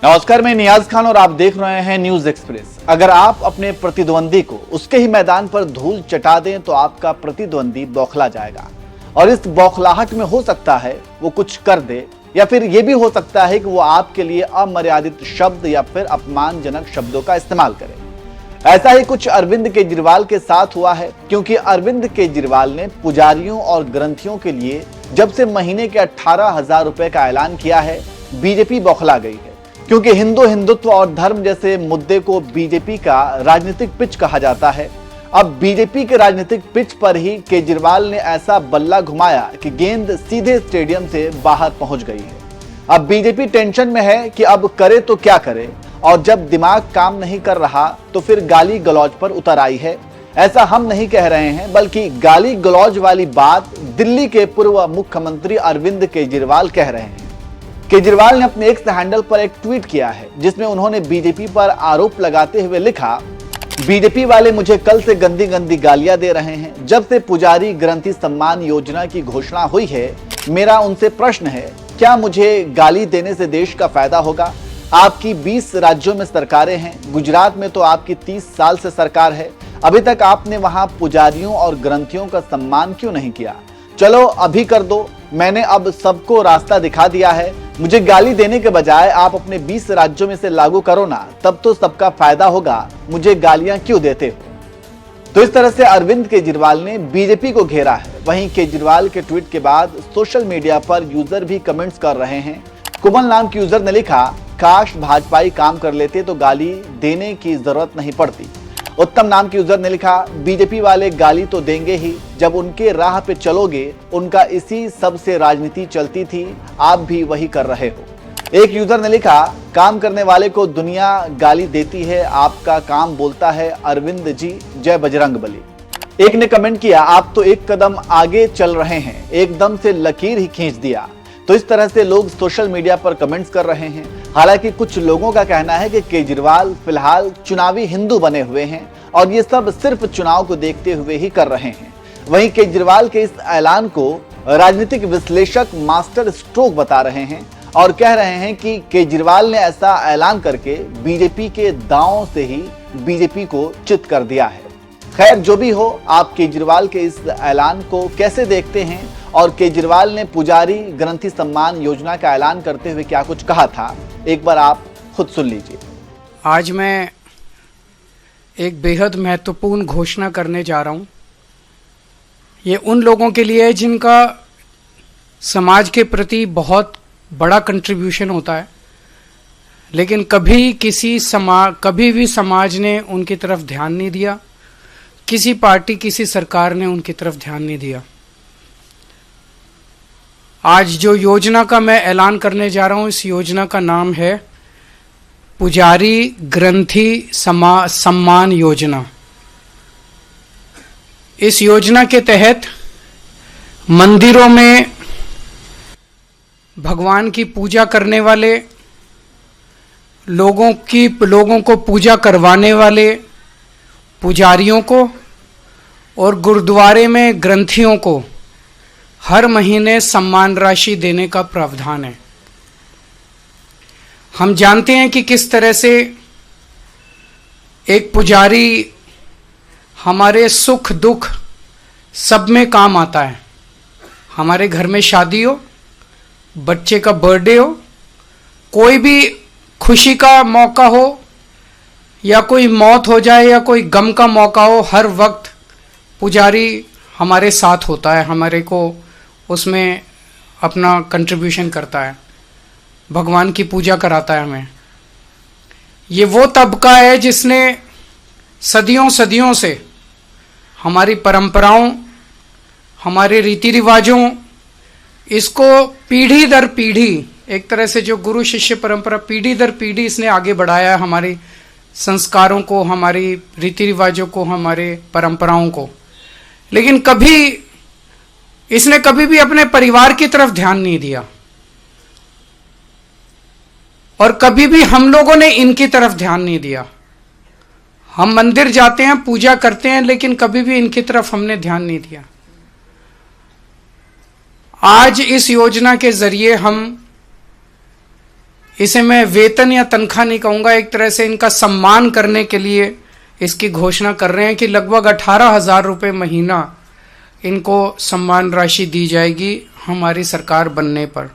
नमस्कार, मैं नियाज खान और आप देख रहे हैं न्यूज एक्सप्रेस। अगर आप अपने प्रतिद्वंदी को उसके ही मैदान पर धूल चटा दें तो आपका प्रतिद्वंदी बौखला जाएगा और इस बौखलाहट में हो सकता है वो कुछ कर दे या फिर ये भी हो सकता है कि वो आपके लिए अमर्यादित शब्द या फिर अपमानजनक शब्दों का इस्तेमाल करे। ऐसा ही कुछ अरविंद केजरीवाल के साथ हुआ है, क्योंकि अरविंद केजरीवाल ने पुजारियों और ग्रंथियों के लिए जब से महीने के 18,000 रुपए का ऐलान किया है, बीजेपी बौखला गई है। क्योंकि हिंदुत्व और धर्म जैसे मुद्दे को बीजेपी का राजनीतिक पिच कहा जाता है। अब बीजेपी के राजनीतिक पिच पर ही केजरीवाल ने ऐसा बल्ला घुमाया कि गेंद सीधे स्टेडियम से बाहर पहुंच गई है। अब बीजेपी टेंशन में है कि अब करे तो क्या करे, और जब दिमाग काम नहीं कर रहा तो फिर गाली गलौज पर उतर आई है। ऐसा हम नहीं कह रहे हैं, बल्कि गाली गलौज वाली बात दिल्ली के पूर्व मुख्यमंत्री अरविंद केजरीवाल कह रहे हैं। केजरीवाल ने अपने एक्स हैंडल पर एक ट्वीट किया है, जिसमें उन्होंने बीजेपी पर आरोप लगाते हुए लिखा, बीजेपी वाले मुझे कल से गंदी गंदी गालियां दे रहे हैं। जब से पुजारी ग्रंथि सम्मान योजना की घोषणा हुई है, मेरा उनसे प्रश्न है, क्या मुझे गाली देने से देश का फायदा होगा? आपकी 20 राज्यों में सरकारें हैं, गुजरात में तो आपकी 30 साल से सरकार है। अभी तक आपने वहां पुजारियों और ग्रंथियों का सम्मान क्यों नहीं किया? चलो अभी कर दो, मैंने अब सबको रास्ता दिखा दिया है। मुझे गाली देने के बजाय आप अपने 20 राज्यों में से लागू करो ना, तब तो सबका फायदा होगा। मुझे गालियां क्यों देते हो? तो इस तरह से अरविंद केजरीवाल ने बीजेपी को घेरा है। वहीं केजरीवाल के ट्वीट के बाद सोशल मीडिया पर यूजर भी कमेंट्स कर रहे हैं। कुमल नाम के यूजर ने लिखा, काश भाजपाई काम कर लेते तो गाली देने की जरूरत नहीं पड़ती। उत्तम नाम के यूजर ने लिखा, बीजेपी वाले गाली तो देंगे ही, जब उनके राह पे चलोगे उनका इसी सब से राजनीति चलती थी, आप भी वही कर रहे हो। एक यूजर ने लिखा, काम करने वाले को दुनिया गाली देती है, आपका काम बोलता है अरविंद जी, जय बजरंग बली। एक ने कमेंट किया, आप तो एक कदम आगे चल रहे हैं, एकदम से लकीर ही खींच दिया। तो इस तरह से लोग सोशल मीडिया पर कमेंट्स कर रहे हैं। हालांकि कुछ लोगों का कहना है कि केजरीवाल फिलहाल चुनावी हिंदू बने हुए हैं और ये सब सिर्फ चुनाव को देखते हुए ही कर रहे हैं। वहीं केजरीवाल के इस ऐलान को राजनीतिक विश्लेषक मास्टर स्ट्रोक बता रहे हैं और कह रहे हैं कि केजरीवाल ने ऐसा ऐलान करके बीजेपी के दांव से ही बीजेपी को चित कर दिया है। खैर, जो भी हो, आप केजरीवाल के इस ऐलान को कैसे देखते हैं और केजरीवाल ने पुजारी ग्रंथि सम्मान योजना का ऐलान करते हुए क्या कुछ कहा था, एक बार आप खुद सुन लीजिए। आज मैं एक बेहद महत्वपूर्ण घोषणा करने जा रहा हूं। ये उन लोगों के लिए है जिनका समाज के प्रति बहुत बड़ा कंट्रीब्यूशन होता है, लेकिन कभी भी समाज ने उनकी तरफ ध्यान नहीं दिया, किसी पार्टी किसी सरकार ने उनकी तरफ ध्यान नहीं दिया। आज जो योजना का मैं ऐलान करने जा रहा हूं, इस योजना का नाम है पुजारी ग्रंथि सम्मान योजना। इस योजना के तहत मंदिरों में भगवान की पूजा करने वाले लोगों को पूजा करवाने वाले पुजारियों को और गुरुद्वारे में ग्रंथियों को हर महीने सम्मान राशि देने का प्रावधान है। हम जानते हैं कि किस तरह से एक पुजारी हमारे सुख दुख सब में काम आता है। हमारे घर में शादी हो, बच्चे का बर्थडे हो, कोई भी खुशी का मौका हो या कोई मौत हो जाए या कोई गम का मौका हो, हर वक्त पुजारी हमारे साथ होता है, हमारे को उसमें अपना कंट्रीब्यूशन करता है, भगवान की पूजा कराता है हमें। ये वो तबका है जिसने सदियों से हमारी परंपराओं, हमारे रीति रिवाजों, इसको पीढ़ी दर पीढ़ी, एक तरह से जो गुरु शिष्य परंपरा पीढ़ी दर पीढ़ी इसने आगे बढ़ाया है, हमारी संस्कारों को, हमारी रीति रिवाजों को, हमारे परंपराओं को। लेकिन इसने कभी भी अपने परिवार की तरफ ध्यान नहीं दिया और कभी भी हम लोगों ने इनकी तरफ ध्यान नहीं दिया। हम मंदिर जाते हैं, पूजा करते हैं, लेकिन कभी भी इनकी तरफ हमने ध्यान नहीं दिया। आज इस योजना के जरिए हम इसे मैं वेतन या तनख्वाह नहीं कहूँगा, एक तरह से इनका सम्मान करने के लिए इसकी घोषणा कर रहे हैं कि लगभग 18,000 रुपये महीना इनको सम्मान राशि दी जाएगी हमारी सरकार बनने पर।